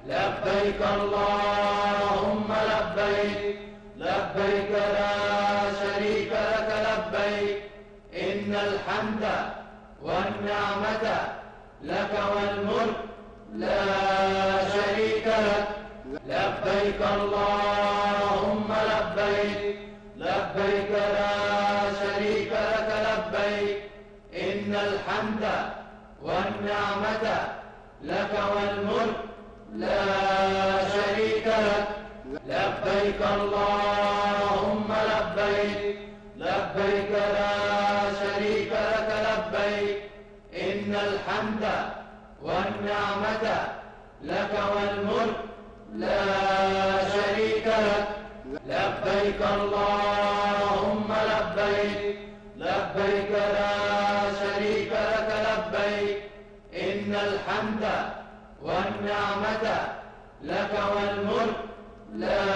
لبيك اللهم لبيك، لبيك لا شريك لك لبيك، إن الحمد والنعمة لك والملك لا شريك لك. لبيك اللهم لبيك، لبيك لا شريك لك لبيك، إن الحمد والنعمة لك والملك لا شريك لك. لبيك اللهم لبيك، لبيك لا شريك لك لبيك، إن الحمد والنعمة لك والملك لا شريك لك. لبيك اللهم لبيك، لبيك لا شريك لك لبيك، إن الحمد والنعمة لك والملك لا